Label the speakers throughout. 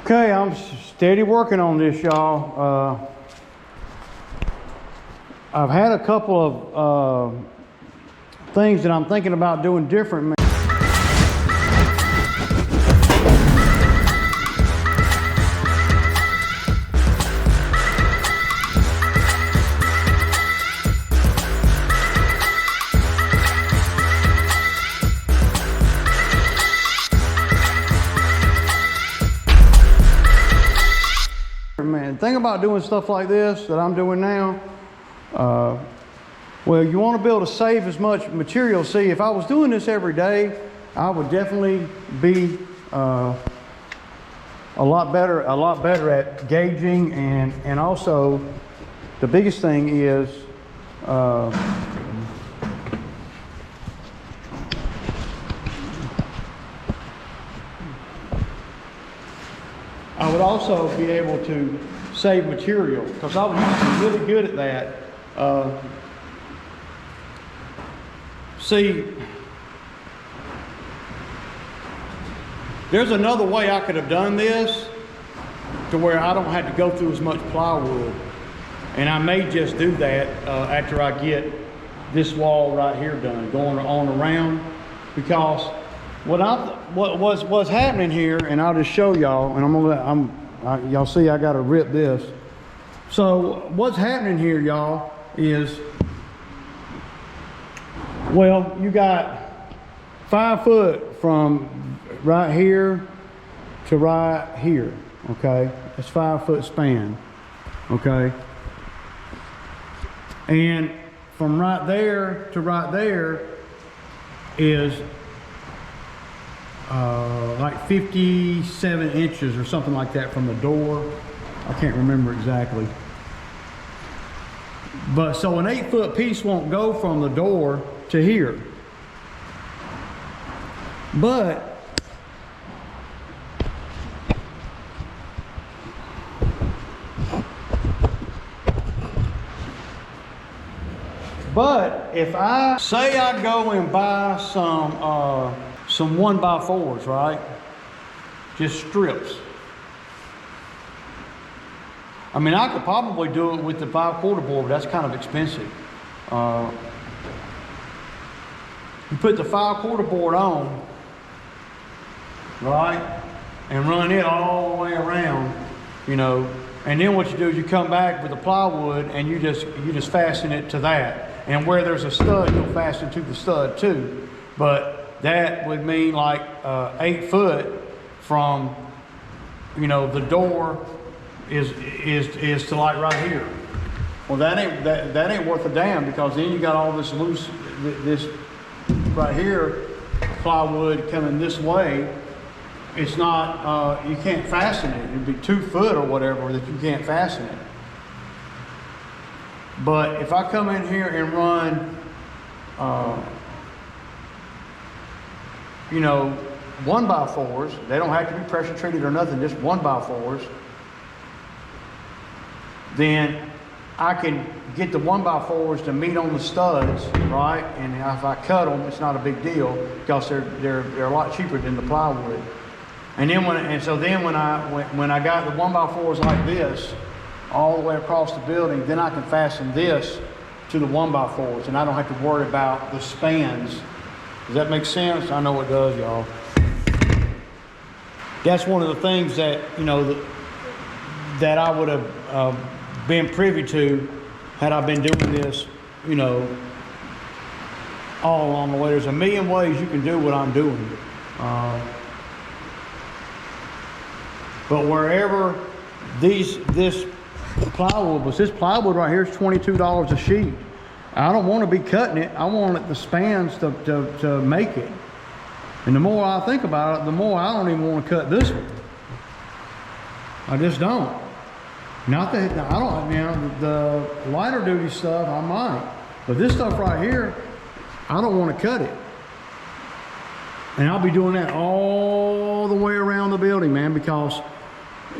Speaker 1: Okay, I'm steady working on this, y'all. I've had a couple of things that I'm thinking about doing different. Man, the thing about doing stuff like this that I'm doing now, well, you want to be able to save as much material. See, if I was doing this every day, I would definitely be a lot better at gauging, and also the biggest thing is I would also be able to save material, because I was really good at that. See, there's another way I could have done this to where I don't have to go through as much plywood, and I may just do that after I get this wall right here done, going on around, because what's happening here, and I'll just show y'all, and y'all see I got to rip this. So what's happening here, y'all, is, well, you got 5 foot from right here to right here, okay? It's 5 foot span, okay? And from right there to right there is like 57 inches or something like that from the door. I can't remember exactly. But so an 8 foot piece won't go from the door to here. But if I say I go and buy some 1x4s, right? Just strips. I mean, I could probably do it with the 5/4 board, but that's kind of expensive. You put the 5/4 board on, right? And run it all the way around, you know. And then what you do is you come back with the plywood and you just fasten it to that. And where there's a stud, you'll fasten to the stud too. But that would mean like 8 foot from, you know, the door is to like right here. Well, that ain't worth a damn, because then you got all this loose, this right here, plywood coming this way. It's not, you can't fasten it. It'd be 2 foot or whatever that you can't fasten it. But if I come in here and run, you know, 1x4s, they don't have to be pressure treated or nothing, just 1x4s, then I can get the 1x4s to meet on the studs, right? And if I cut them, it's not a big deal, because they're a lot cheaper than the plywood. And then when I got the 1x4s like this all the way across the building, then I can fasten this to the 1x4s, and I don't have to worry about the spans. Does that make sense? I know it does, y'all. That's one of the things that, you know, that I would have been privy to had I been doing this, you know, all along the way. There's a million ways you can do what I'm doing. But wherever this plywood was, this plywood right here is $22 a sheet. I don't want to be cutting it. I want the spans to make it. And the more I think about it, the more I don't even want to cut this one. I just don't. Not that I don't, you know, the lighter duty stuff I might, but this stuff right here, I don't want to cut it. And I'll be doing that all the way around the building, man, because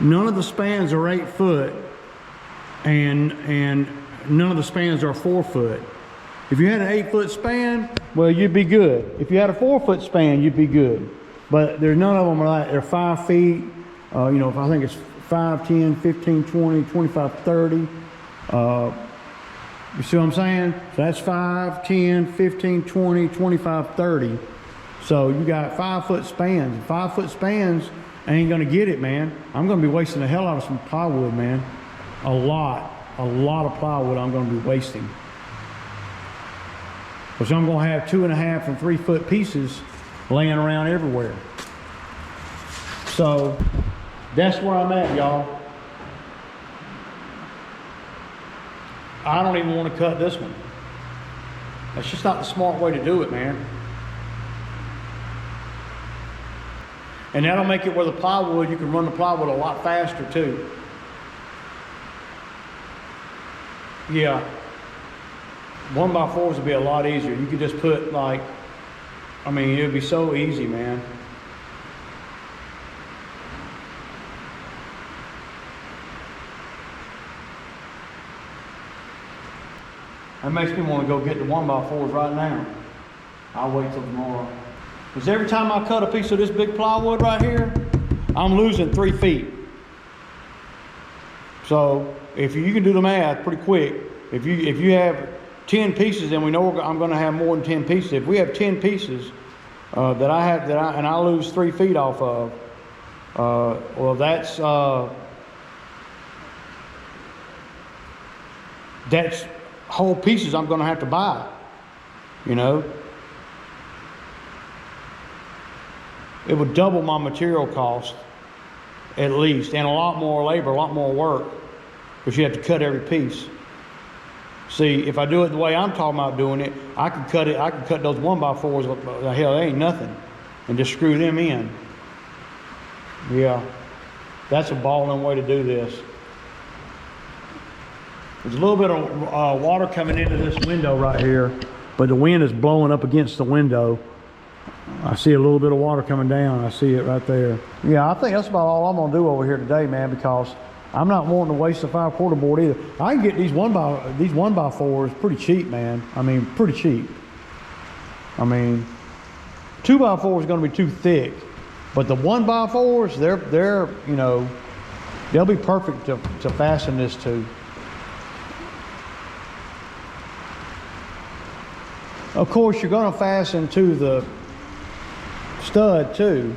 Speaker 1: none of the spans are 8 foot, and none of the spans are 4 foot. If you had an 8 foot span, well, you'd be good. If you had a 4 foot span, you'd be good. But there's none of them are like, they're 5 feet, You know, if I think it's 5, 10, 15, 20, 25, 30. You see what I'm saying? So that's 5, 10, 15, 20, 25, 30. So you got 5 foot spans. 5 foot spans ain't gonna get it, man. I'm gonna be wasting the hell out of some plywood, man. A lot of plywood I'm gonna be wasting. Because I'm gonna have 2.5 and 3 foot pieces laying around everywhere. So that's where I'm at, y'all. I don't even want to cut this one. That's just not the smart way to do it, man. And that'll make it where the plywood, you can run the plywood a lot faster too. Yeah. 1x4s would be a lot easier. You could just put like, I mean, it would be so easy, man. That makes me want to go get the 1x4s right now. I'll wait till tomorrow. Because every time I cut a piece of this big plywood right here, I'm losing 3 feet. So if you can do the math pretty quick, if you have 10 pieces, then we know I'm going to have more than 10 pieces. If we have 10 pieces and I lose 3 feet off of, well, that's whole pieces I'm going to have to buy, you know. It would double my material cost at least, and a lot more labor, a lot more work, because you have to cut every piece. See, if I do it the way I'm talking about doing it, I can cut those 1x4s, hell, they ain't nothing, and just screw them in. Yeah, that's a balling way to do this. There's a little bit of water coming into this window right here, but the wind is blowing up against the window. I see a little bit of water coming down. I see it right there. Yeah, I think that's about all I'm gonna do over here today, man, because I'm not wanting to waste the 5/4 board either. I can get these 1x4s pretty cheap, man. I mean, pretty cheap. I mean, 2x4 is gonna be too thick, but the 1x4s, they're you know, they'll be perfect to fasten this to. Of course, you're going to fasten to the stud too.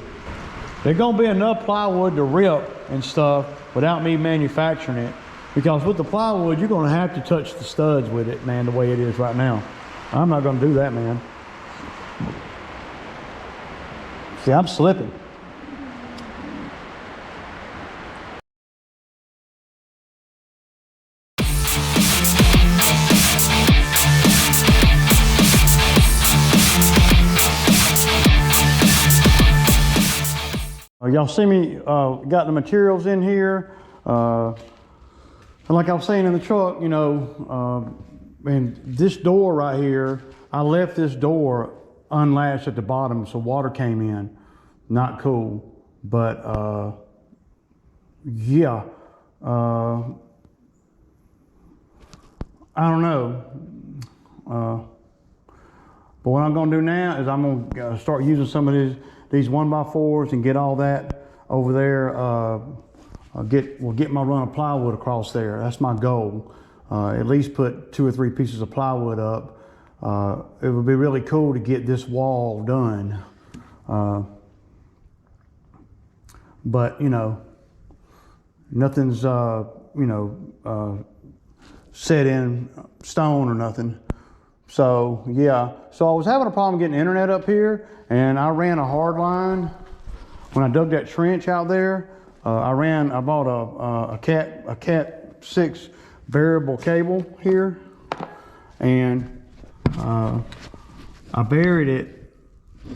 Speaker 1: There's going to be enough plywood to rip and stuff without me manufacturing it. Because with the plywood, you're going to have to touch the studs with it, man, the way it is right now. I'm not going to do that, man. See, I'm slipping. Y'all see me got the materials in here. And like I was saying in the truck, you know, and this door right here, I left this door unlatched at the bottom so water came in. Not cool. But yeah. I don't know. But what I'm gonna do now is I'm gonna start using some of these 1x4s and get all that over there. We'll get my run of plywood across there. That's my goal. At least put 2 or 3 pieces of plywood up. It would be really cool to get this wall done. But you know, nothing's you know, set in stone or nothing. So yeah, so I was having a problem getting internet up here, and I ran a hard line when I dug that trench out there. I bought a Cat 6 variable cable here, and I buried it,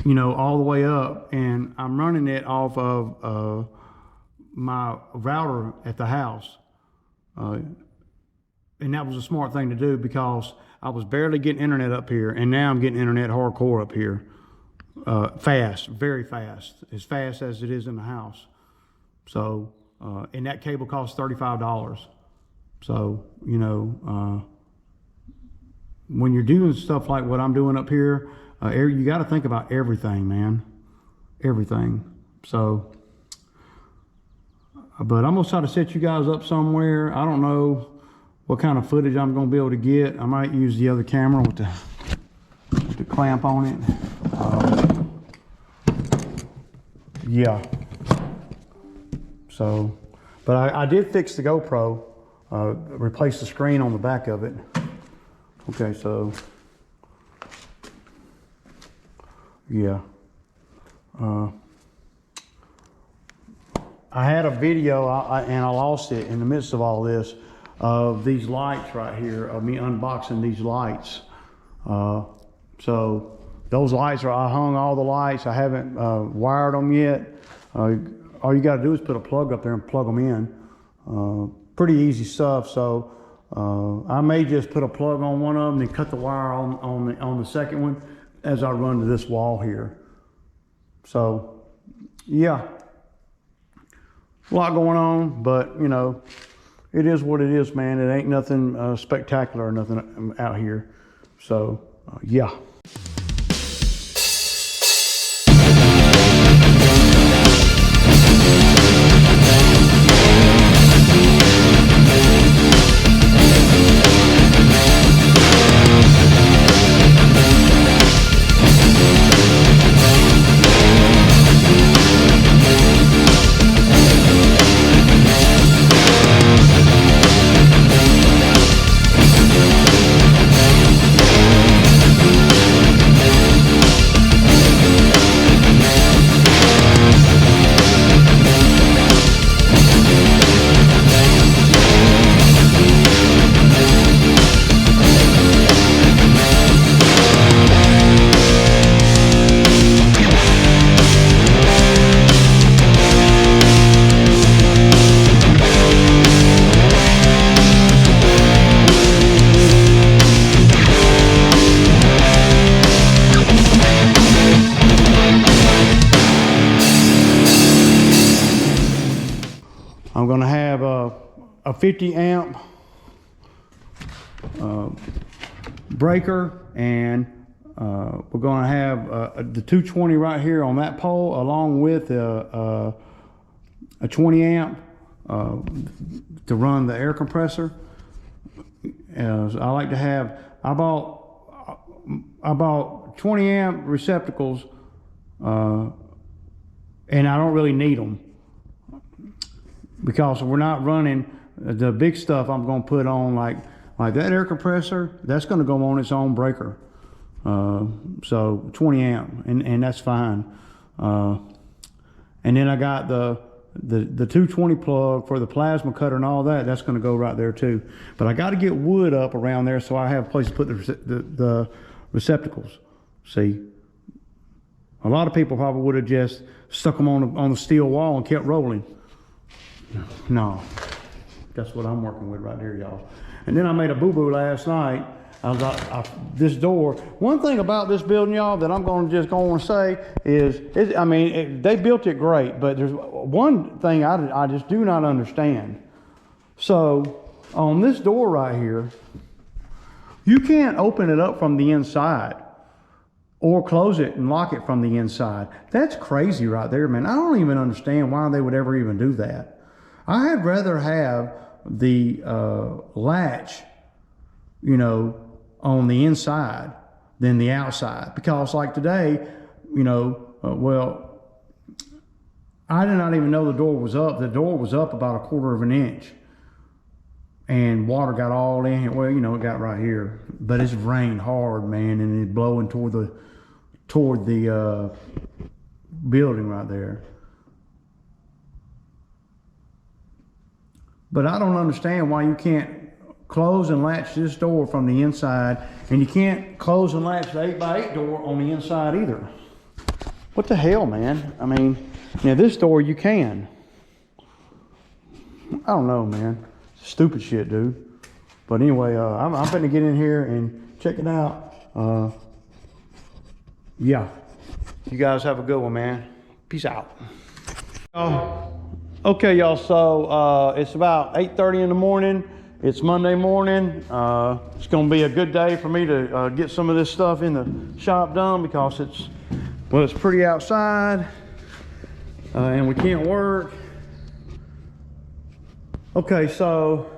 Speaker 1: you know, all the way up, and I'm running it off of my router at the house. And that was a smart thing to do because I was barely getting internet up here, and now I'm getting internet hardcore up here. Fast, very fast, as fast as it is in the house. So, and that cable costs $35. So, you know, when you're doing stuff like what I'm doing up here, you got to think about everything, man. Everything. So, But I'm gonna try to set you guys up somewhere. I don't know what kind of footage I'm gonna be able to get. I might use the other camera with the clamp on it. Yeah. So, but I did fix the GoPro, replace the screen on the back of it. Okay, so, yeah. I had a video and I lost it in the midst of all this, of these lights right here, of me unboxing these lights. So those lights I hung all the lights. I haven't wired them yet. All you got to do is put a plug up there and plug them in. Pretty easy stuff. So I may just put a plug on one of them and cut the wire on the second one as I run to this wall here. So yeah, a lot going on, but you know, it is what it is, man. It ain't nothing spectacular or nothing out here. So yeah. I'm going to have a 50 amp breaker, and we're going to have the 220 right here on that pole, along with a 20 amp to run the air compressor. I like to have, I bought 20 amp receptacles, and I don't really need them, because we're not running the big stuff. I'm going to put on like that air compressor. That's going to go on its own breaker. So 20 amp, and that's fine. And then I got the 220 plug for the plasma cutter and all that. That's going to go right there too. But I got to get wood up around there so I have a place to put the receptacles. See, a lot of people probably would have just stuck them on the steel wall and kept rolling. No, that's what I'm working with right there, y'all. And then I made a boo-boo last night. I was like, this door. One thing about this building, y'all, that I'm going to say is, I mean, they built it great, but there's one thing I just do not understand. So on this door right here, you can't open it up from the inside or close it and lock it from the inside. That's crazy right there, man. I don't even understand why they would ever even do that. I'd rather have the latch, you know, on the inside than the outside, because like today, you know, well, I did not even know the door was up. The door was up about 1/4 of an inch, and water got all in here. Well, you know, it got right here, but it's rained hard, man, and it's blowing toward the building right there. But I don't understand why you can't close and latch this door from the inside, and you can't close and latch the 8x8 door on the inside either. What the hell, man? I mean, now this door you can. I don't know, man. Stupid shit, dude. But anyway, I'm going to get in here and check it out. Yeah. You guys have a good one, man. Peace out. Okay, y'all, so it's about 8:30 in the morning. It's Monday morning. It's gonna be a good day for me to get some of this stuff in the shop done, because it's pretty outside, and we can't work. Okay, so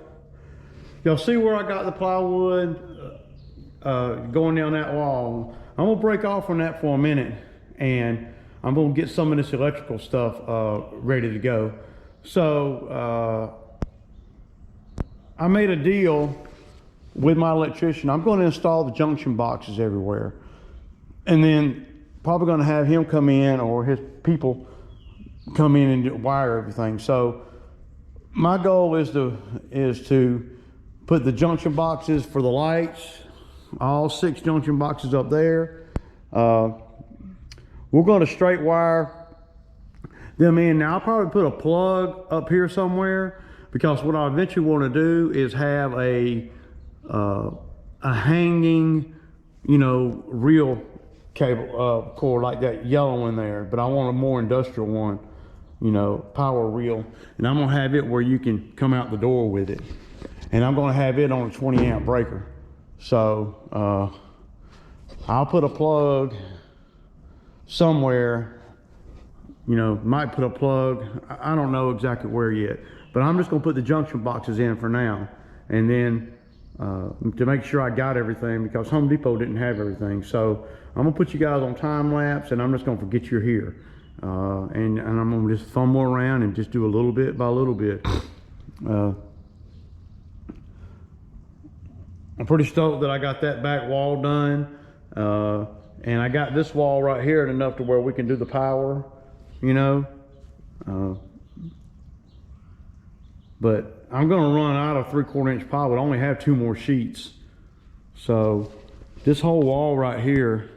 Speaker 1: y'all see where I got the plywood going down that wall? I'm gonna break off on that for a minute, and I'm gonna get some of this electrical stuff ready to go. So I made a deal with my electrician. I'm going to install the junction boxes everywhere, and then probably going to have him come in, or his people come in and wire everything. So my goal is to put the junction boxes for the lights, all 6 junction boxes up there. We're going to straight wire them in. Now I'll probably put a plug up here somewhere, because what I eventually want to do is have a hanging, you know, reel cable cord like that yellow one there, but I want a more industrial one, you know, power reel, and I'm gonna have it where you can come out the door with it, and I'm gonna have it on a 20 amp breaker. So I'll put a plug somewhere, you know, might put a plug, I don't know exactly where yet, but I'm just gonna put the junction boxes in for now, and then to make sure I got everything, because Home Depot didn't have everything. So I'm gonna put you guys on time lapse, and I'm just gonna forget you're here, and I'm gonna just fumble around and just do a little bit by little bit. I'm pretty stoked that I got that back wall done, and I got this wall right here enough to where we can do the power, you know. But I'm gonna run out of 3/4 inch plywood. I only have 2 more sheets. So this whole wall right here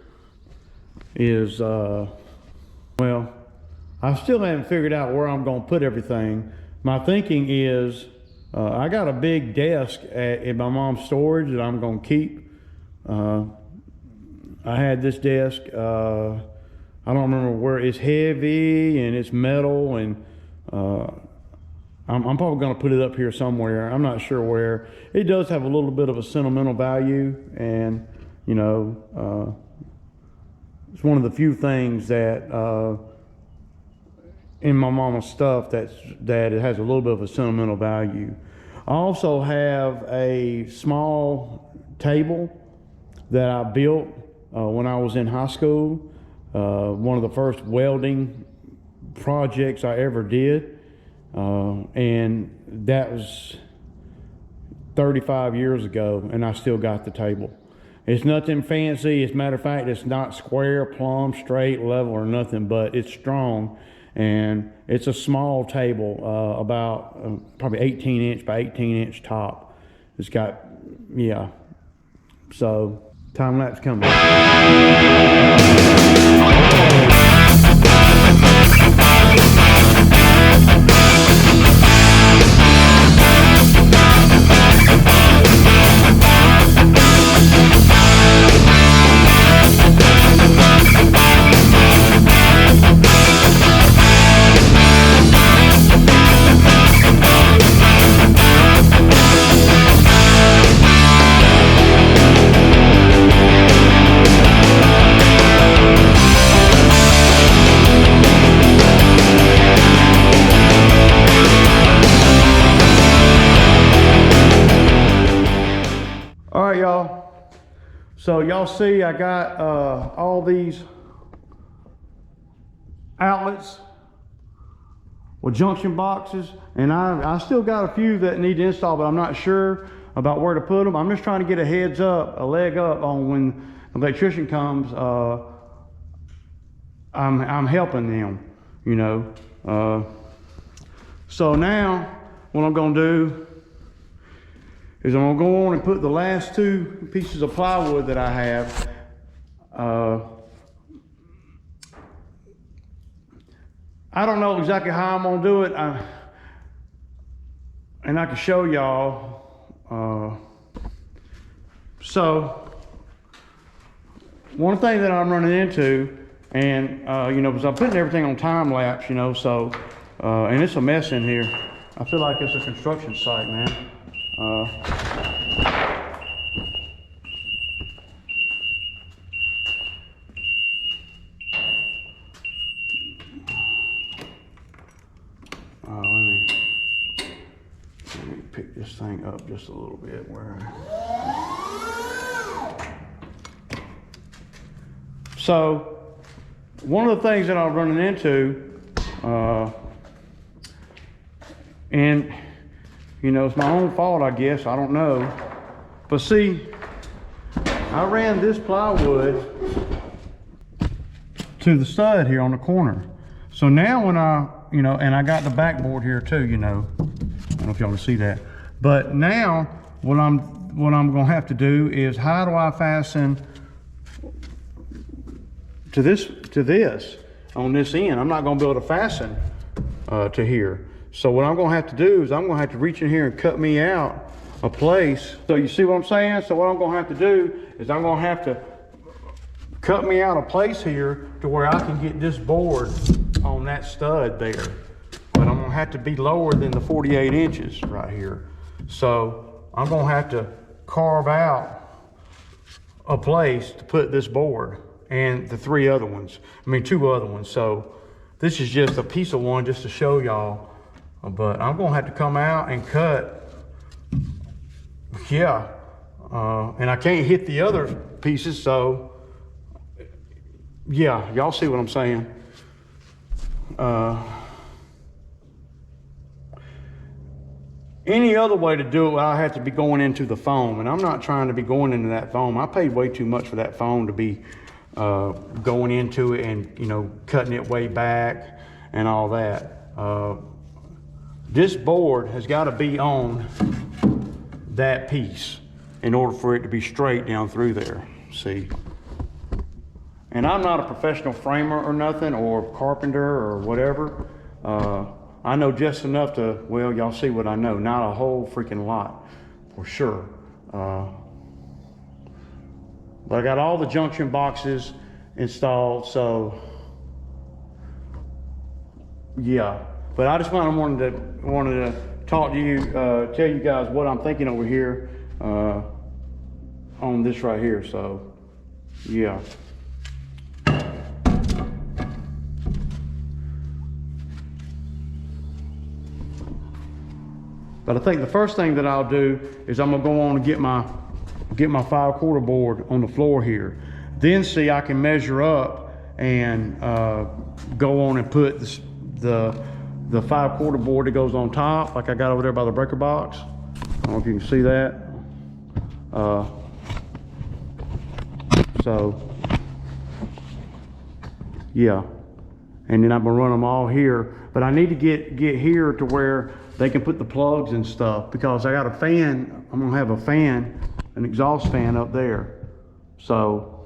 Speaker 1: is, well, I still haven't figured out where I'm gonna put everything. My thinking is, I got a big desk in my mom's storage that I'm gonna keep. I had this desk, I don't remember where, it's heavy and it's metal, and I'm probably going to put it up here somewhere. I'm not sure where. It does have a little bit of a sentimental value, and you know, it's one of the few things that in my mama's stuff that it has a little bit of a sentimental value. I also have a small table that I built when I was in high school. One of the first welding projects I ever did. And that was 35 years ago, and I still got the table. It's nothing fancy. As a matter of fact, it's not square, plumb, straight, level, or nothing, but it's strong, and it's a small table, about probably 18 inch by 18 inch top. It's got, yeah. So time lapse coming. So y'all see I got all these outlets with junction boxes, and I still got a few that need to install, but I'm not sure about where to put them. I'm just trying to get a heads up, a leg up on when the electrician comes. I'm helping them, you know. So now what I'm gonna do is I'm gonna go on and put the last 2 pieces of plywood that I have. I don't know exactly how I'm gonna do it, and I can show y'all. So one thing that I'm running into, and you know, because I'm putting everything on time lapse, you know, so and it's a mess in here. I feel like it's a construction site, man. pick this thing up just a little bit where. So one of the things that I was running into, and you know, it's my own fault, I guess, I don't know. But see, I ran this plywood to the stud here on the corner. So now when I, you know, and I got the backboard here too, you know, I don't know if y'all can see that. But now what I'm gonna have to do is, how do I fasten to this on this end? I'm not gonna be able to fasten to here. So what I'm gonna have to do is I'm gonna have to reach in here and cut me out a place. So you see what I'm saying? So what I'm gonna have to do is I'm gonna have to cut me out a place here to where I can get this board on that stud there. But I'm gonna have to be lower than the 48 inches right here. So I'm gonna have to carve out a place to put this board and the two other ones. So this is just a piece of one just to show y'all. But I'm gonna have to come out and cut, yeah. And I can't hit the other pieces, so yeah, y'all see what I'm saying. Any other way to do it, I'll have to be going into the foam, and I'm not trying to be going into that foam. I paid way too much for that foam to be going into it and, you know, cutting it way back and all that. This board has got to be on that piece in order for it to be straight down through there, see? And I'm not a professional framer or nothing, or carpenter or whatever. I know just enough to, well, y'all see what I know. Not a whole freaking lot, for sure. But I got all the junction boxes installed, so yeah. But I just wanted to talk to you, tell you guys what I'm thinking over here on this right here. So yeah. But I think the first thing that I'll do is I'm gonna go on and get my 5/4 board on the floor here. Then see, I can measure up and go on and put the 5/4 board that goes on top, like I got over there by the breaker box. I don't know if you can see that. So yeah, and then I'm gonna run them all here. But I need to get here to where they can put the plugs and stuff, because I got a fan. I'm gonna have a fan, an exhaust fan up there. So,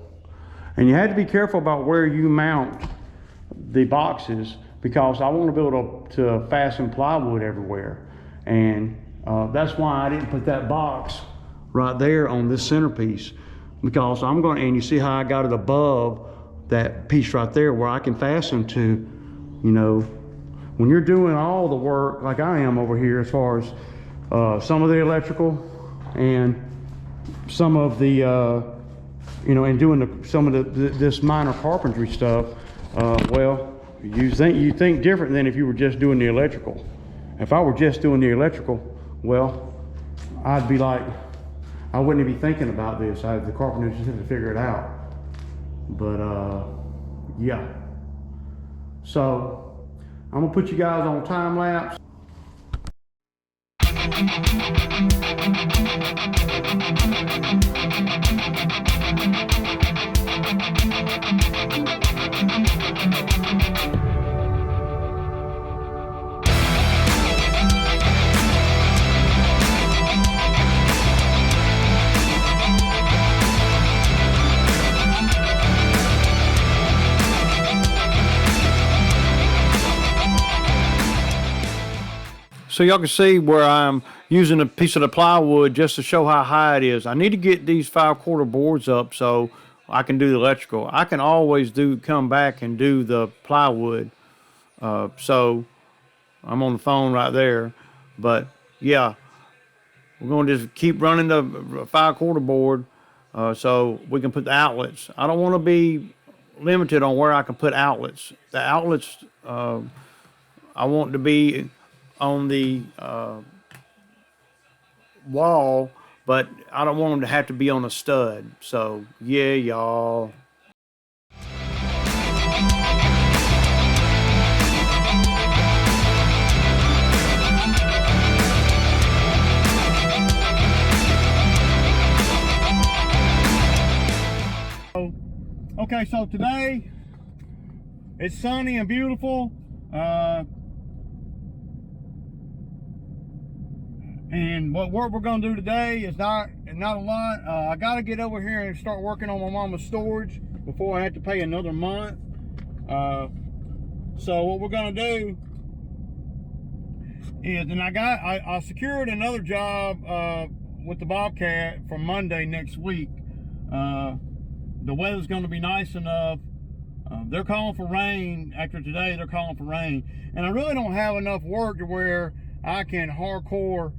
Speaker 1: and you have to be careful about where you mount the boxes, because I want to be able to fasten plywood everywhere. And that's why I didn't put that box right there on this centerpiece, because I'm going to, and you see how I got it above that piece right there where I can fasten to, you know, when you're doing all the work like I am over here, as far as some of the electrical and some of the, you know, and doing some of this minor carpentry stuff, well, you think different than if you were just doing the electrical. If I were just doing the electrical, well, I'd be like, I wouldn't be thinking about this. The carpenters just have to figure it out. But yeah. So I'm gonna put you guys on time lapse. So y'all can see where I'm using a piece of the plywood just to show how high it is. I need to get these 5/4 boards up so I can do the electrical. I can always come back and do the plywood. So I'm on the phone right there. But yeah, we're going to just keep running the 5/4 board so we can put the outlets. I don't want to be limited on where I can put outlets. The outlets, I want to be on the wall, but I don't want them to have to be on a stud. So yeah, y'all. Okay, so today it's sunny and beautiful, and what work we're gonna do today is not a lot. I gotta get over here and start working on my mama's storage before I have to pay another month. So what we're gonna do is, and I secured another job with the Bobcat for Monday next week. The weather's going to be nice enough. They're calling for rain after today. They're calling for rain, and I really don't have enough work to where I can hardcore,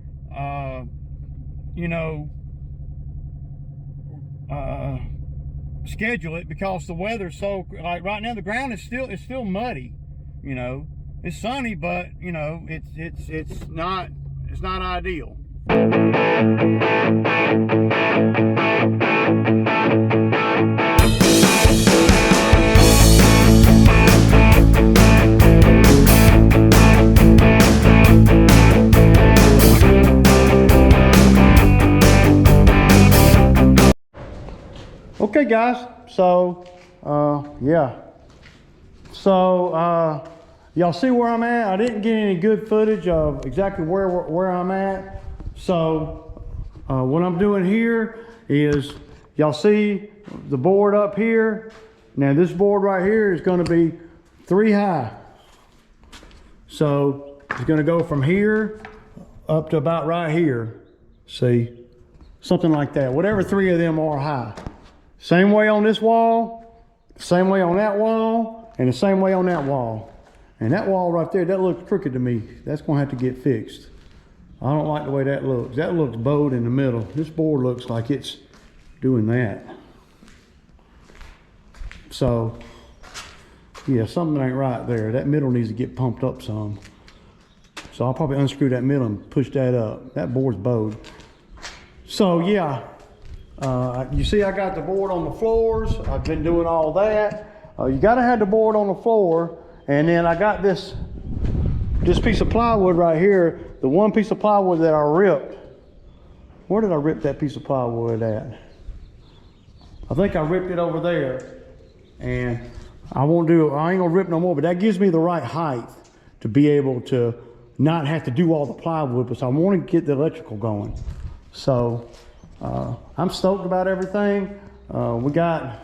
Speaker 1: schedule it, because the weather's so, like right now the ground is still muddy. You know, it's sunny, but you know it's not ideal. Okay guys, so yeah, so y'all see where I'm at. I didn't get any good footage of exactly where I'm at. So what I'm doing here is, y'all see the board up here. Now this board right here is going to be 3 high. So it's going to go from here up to about right here. See, something like that. Whatever 3 of them are high. Same way on this wall, same way on that wall, and the same way on that wall. And that wall right there, that looks crooked to me. That's gonna have to get fixed. I don't like the way that looks. That looks bowed in the middle. This board looks like it's doing that. So, yeah, something ain't right there. That middle needs to get pumped up some. So I'll probably unscrew that middle and push that up. That board's bowed. So yeah. You see I got the board on the floors. I've been doing all that. You gotta have the board on the floor. And then I got this piece of plywood right here, the one piece of plywood that I ripped. Where did I rip that piece of plywood at? I think I ripped it over there. And I ain't gonna rip no more, but that gives me the right height to be able to not have to do all the plywood, but so I want to get the electrical going. So I'm stoked about everything. We got,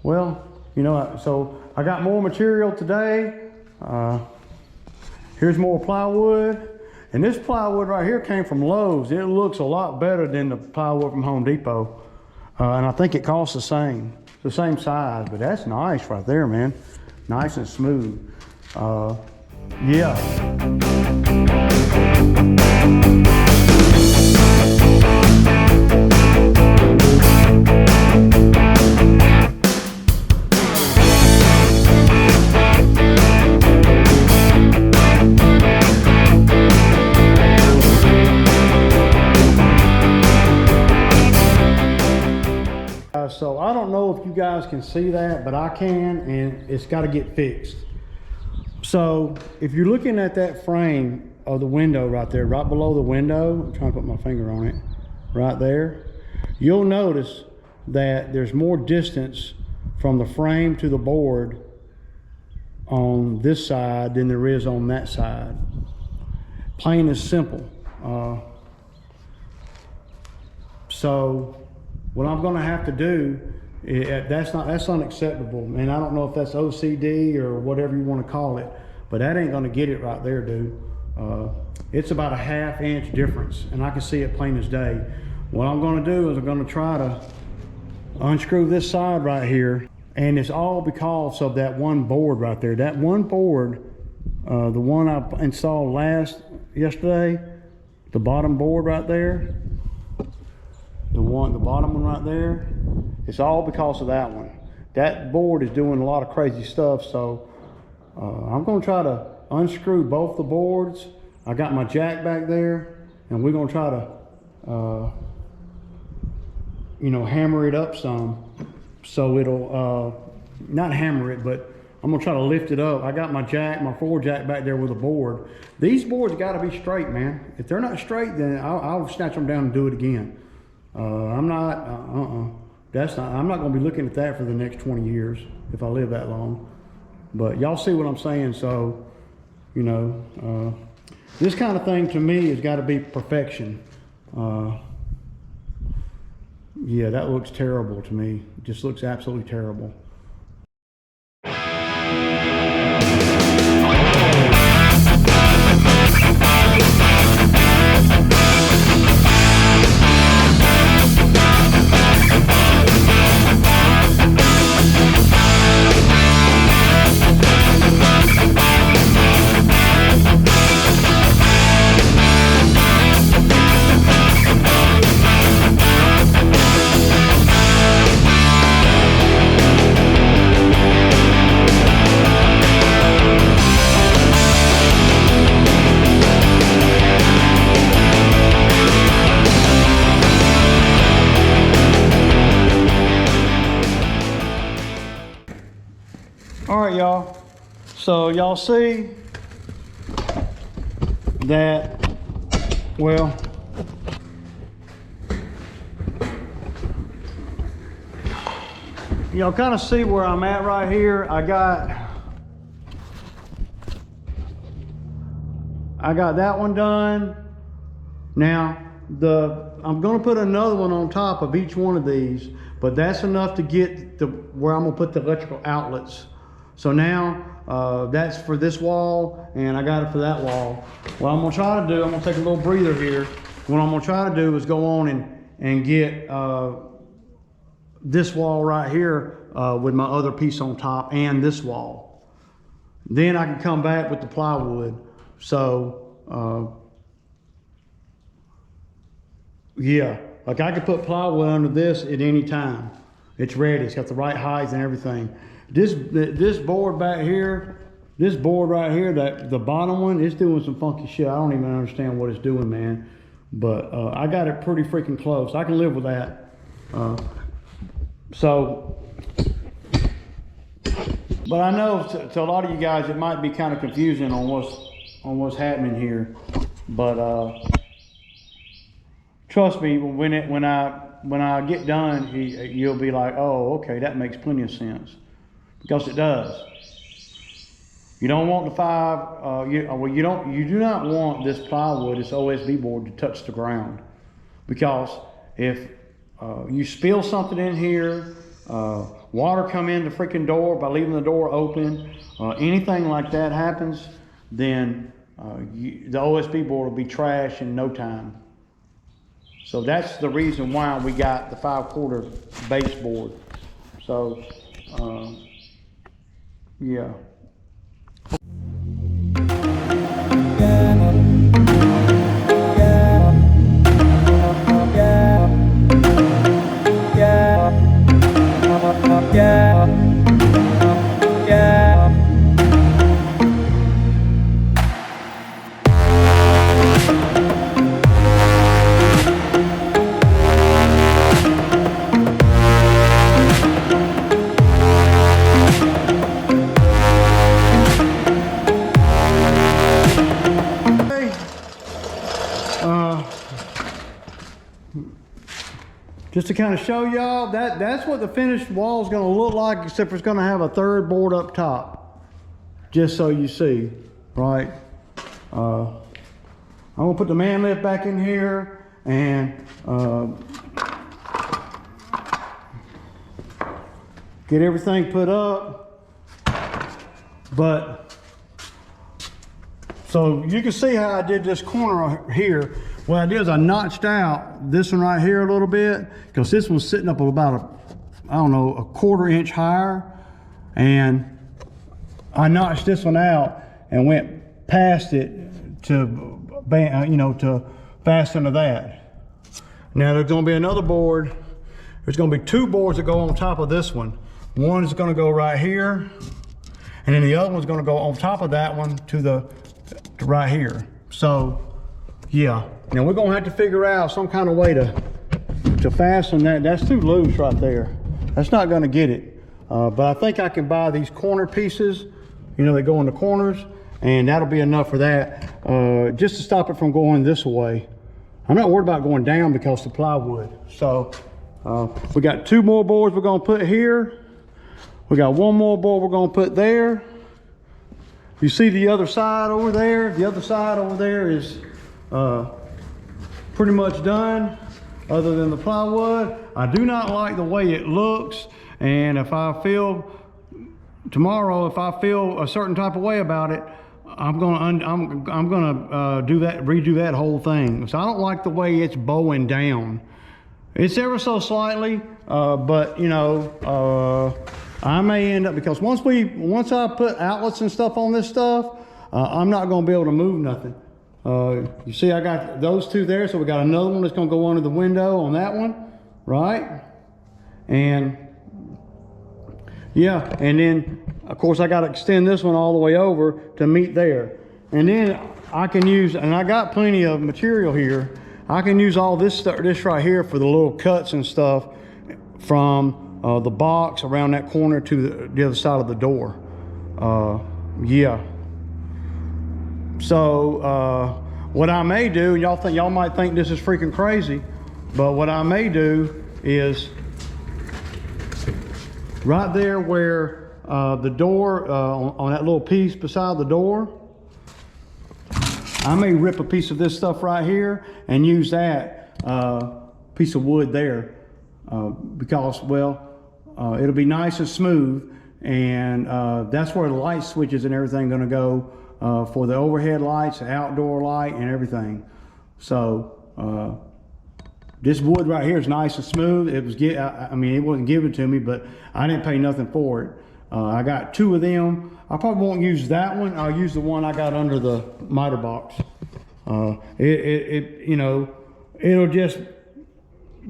Speaker 1: well, you know, so I got more material today. Here's more plywood. And this plywood right here came from Lowe's. It looks a lot better than the plywood from Home Depot. And I think it costs the same size, but that's nice right there, man. Nice and smooth. Yeah. So I don't know if you guys can see that, but I can, and it's got to get fixed. So if you're looking at that frame of the window right there, right below the window, I'm trying to put my finger on it, right there, you'll notice that there's more distance from the frame to the board on this side than there is on that side. Plain and simple. So what I'm going to have to do, that's unacceptable. And I don't know if that's OCD or whatever you want to call it, but that ain't going to get it right there, dude. It's about a 1/2 inch difference, and I can see it plain as day. What I'm going to do is I'm going to try to unscrew this side right here, and it's all because of that one board right there. That one board, the one I installed yesterday, the bottom board right there, the bottom one right there, it's all because of that one. That board is doing a lot of crazy stuff, so I'm going to try to unscrew both the boards. I got my jack back there, and we're gonna try to, you know, hammer it up some, so it'll, not hammer it, but I'm gonna try to lift it up. I got my jack, my 4-jack back there with a board. These boards gotta be straight, man. If they're not straight, then I'll snatch them down and do it again. I'm not, I'm not gonna be looking at that for the next 20 years if I live that long. But y'all see what I'm saying, so, you know, this kind of thing to me has gotta be perfection. Yeah, that looks terrible to me. It just looks absolutely terrible. All right, y'all. So y'all see that, well, y'all kind of see where I'm at right here. I got that one done. Now, I'm gonna put another one on top of each one of these, but that's enough to get where I'm gonna put the electrical outlets. So now, that's for this wall, and I got it for that wall. What I'm gonna try to do, I'm gonna take a little breather here. What I'm gonna try to do is go on and get this wall right here with my other piece on top and this wall. Then I can come back with the plywood. So, yeah, like I could put plywood under this at any time. It's ready, it's got the right height and everything. This board back here, this board right here, the bottom one, it's doing some funky shit. I don't even understand what it's doing, man. But I got it pretty freaking close. I can live with that. But I know to a lot of you guys, it might be kind of confusing on what's happening here. But trust me, when I get done, you'll be like, oh, okay, that makes plenty of sense. Because it does. You don't want the you do not want this plywood, this OSB board, to touch the ground. Because if you spill something in here, water come in the freaking door by leaving the door open, anything like that happens, then the OSB board will be trash in no time. So that's the reason why we got the 5/4 baseboard. So, yeah. Just to kind of show y'all, that's what the finished wall is going to look like, except for it's going to have a third board up top. Just so you see, right? I'm going to put the man lift back in here and get everything put up. But, so you can see how I did this corner here. What I did is I notched out this one right here a little bit, because this one's sitting up about a 1/4 inch higher, and I notched this one out and went past it to, to fasten to that. Now there's going to be another board. There's going to be 2 boards that go on top of this one. One is going to go right here, and then the other one's going to go on top of that one to right here. So, yeah. Now we're gonna have to figure out some kind of way to fasten that. That's too loose right there. That's not gonna get it. But I think I can buy these corner pieces, you know, they go in the corners, and that'll be enough for that, just to stop it from going this way. I'm not worried about going down because of the plywood. So we got 2 more boards we're gonna put here. We got 1 more board we're gonna put there. You see the other side over there? The other side over there is pretty much done, other than the plywood. I do not like the way it looks, and if I feel tomorrow, if I feel a certain type of way about it, I'm gonna redo that whole thing. So I don't like the way it's bowing down. It's ever so slightly, but you know, I may end up, because once I put outlets and stuff on this stuff, I'm not gonna be able to move nothing. You see, I got those 2 there, so we got another one that's gonna go under the window on that one, right? And yeah, and then of course I got to extend this one all the way over to meet there. And then I can use, and I got plenty of material here, I can use all this stuff, this right here, for the little cuts and stuff from the box around that corner to the other side of the door. Yeah. So what I may do, y'all might think this is freaking crazy, but what I may do is right there where the door, on that little piece beside the door, I may rip a piece of this stuff right here and use that piece of wood there, because, well, it'll be nice and smooth, and that's where the light switches and everything gonna go, for the overhead lights, the outdoor light, and everything. So this wood right here is nice and smooth. It was, I mean, it wasn't given to me, but I didn't pay nothing for it. I got 2 of them. I probably won't use that one. I'll use the one I got under the miter box. You know, it'll just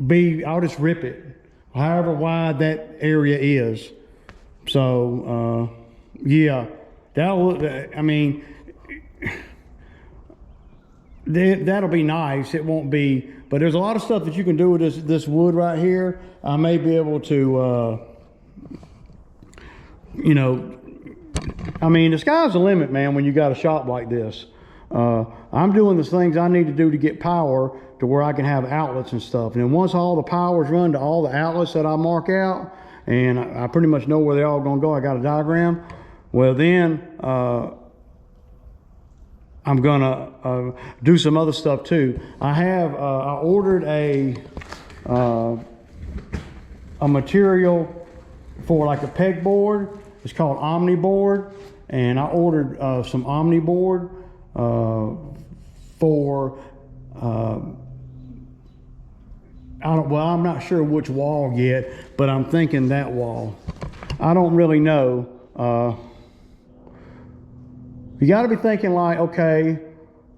Speaker 1: be, I'll just rip it, however wide that area is. So yeah, I mean, that'll be nice. It won't be, but there's a lot of stuff that you can do with this wood right here. I may be able to, you know, I mean, the sky's the limit, man, when you got a shop like this. I'm doing the things I need to do to get power to where I can have outlets and stuff. And then once all the power's run to all the outlets that I mark out, and I pretty much know where they're all gonna go, I got a diagram, well then, I'm gonna do some other stuff too. I ordered a material for like a pegboard. It's called Omni board, and I ordered some Omni board for I'm not sure which wall yet, but I'm thinking that wall. I don't really know. You got to be thinking like, okay,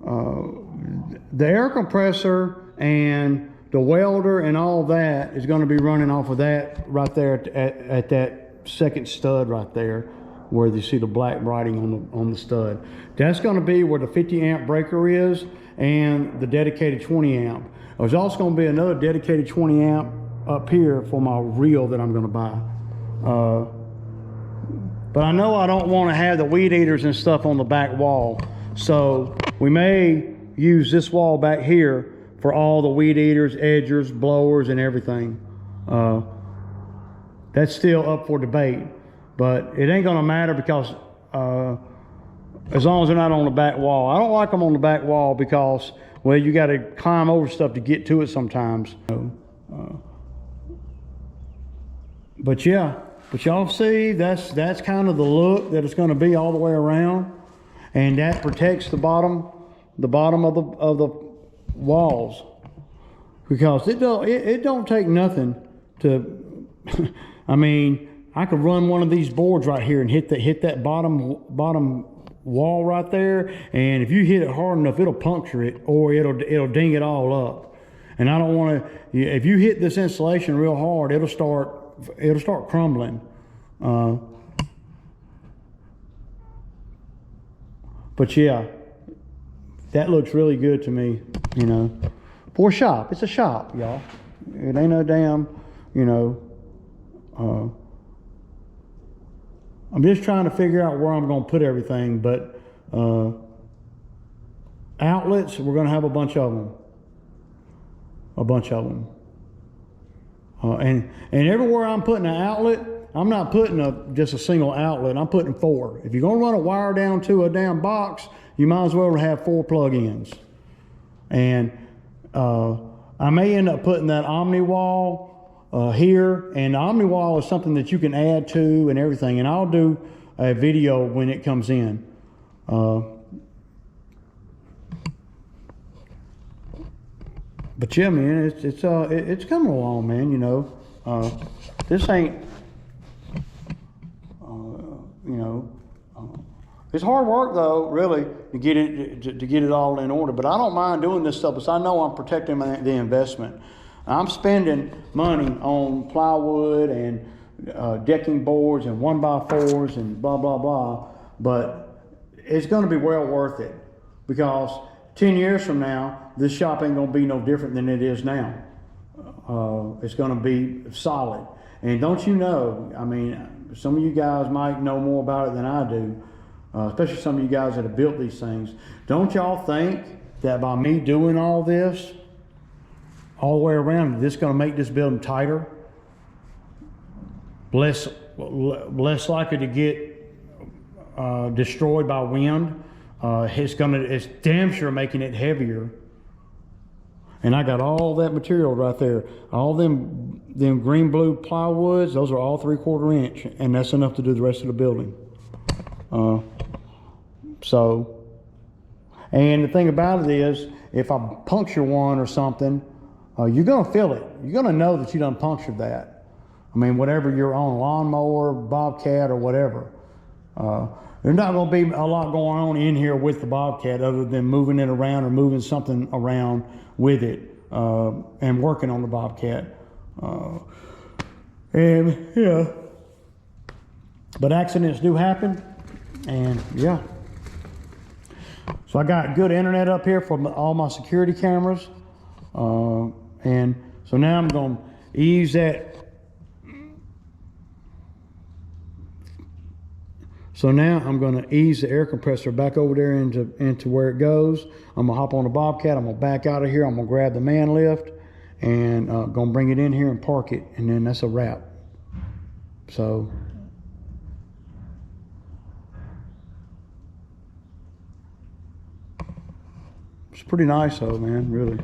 Speaker 1: the air compressor and the welder and all that is going to be running off of that right there at that second stud right there, where you see the black writing on the stud. That's going to be where the 50 amp breaker is and the dedicated 20 amp. There's also going to be another dedicated 20 amp up here for my reel that I'm going to buy. But I know I don't want to have the weed eaters and stuff on the back wall. So we may use this wall back here for all the weed eaters, edgers, blowers, and everything. That's still up for debate, but it ain't gonna matter because as long as they're not on the back wall. I don't like them on the back wall because, well, you got to climb over stuff to get to it sometimes. But yeah, but y'all see, that's kind of the look that it's going to be all the way around, and that protects the bottom of the walls, because it don't take nothing to. I mean, I could run one of these boards right here and hit that bottom wall right there, and if you hit it hard enough, it'll puncture it, or it'll ding it all up. And I don't want to. If you hit this insulation real hard, it'll start crumbling. But yeah, that looks really good to me. you know, for a shop. It's a shop, y'all. It ain't no damn, you know, I'm just trying to figure out where I'm going to put everything, but outlets, we're going to have a bunch of them. And everywhere I'm putting an outlet, I'm not putting just a single outlet. I'm putting 4. If you're going to run a wire down to a damn box, you might as well have 4 plug-ins. And I may end up putting that OmniWall here, and the OmniWall is something that you can add to and everything, and I'll do a video when it comes in. But yeah, man, it's coming along, man. You know, this ain't, you know, it's hard work though, really, to get it all in order. But I don't mind doing this stuff because I know I'm protecting the investment. I'm spending money on plywood and decking boards and 1x4s and blah blah blah, but it's going to be well worth it because 10 years from now, this shop ain't going to be no different than it is now. It's going to be solid. And don't you know, I mean, some of you guys might know more about it than I do, especially some of you guys that have built these things. Don't y'all think that by me doing all this, all the way around, this is going to make this building tighter? Less likely to get destroyed by wind. It's damn sure making it heavier. And I got all that material right there. All them green blue plywoods, those are all 3/4 inch, and that's enough to do the rest of the building. And the thing about it is, if I puncture one or something, you're gonna feel it. You're gonna know that you done punctured that. I mean, whatever you're on, lawnmower, Bobcat, or whatever. There's not going to be a lot going on in here with the Bobcat other than moving it around or moving something around with it and working on the Bobcat. And yeah, but accidents do happen, and yeah. So I got good internet up here for all my security cameras, and so now I'm going to ease that. So now I'm going to ease the air compressor back over there into where it goes. I'm going to hop on the Bobcat. I'm going to back out of here. I'm going to grab the man lift and going to bring it in here and park it. And then that's a wrap. So it's pretty nice though, man, really.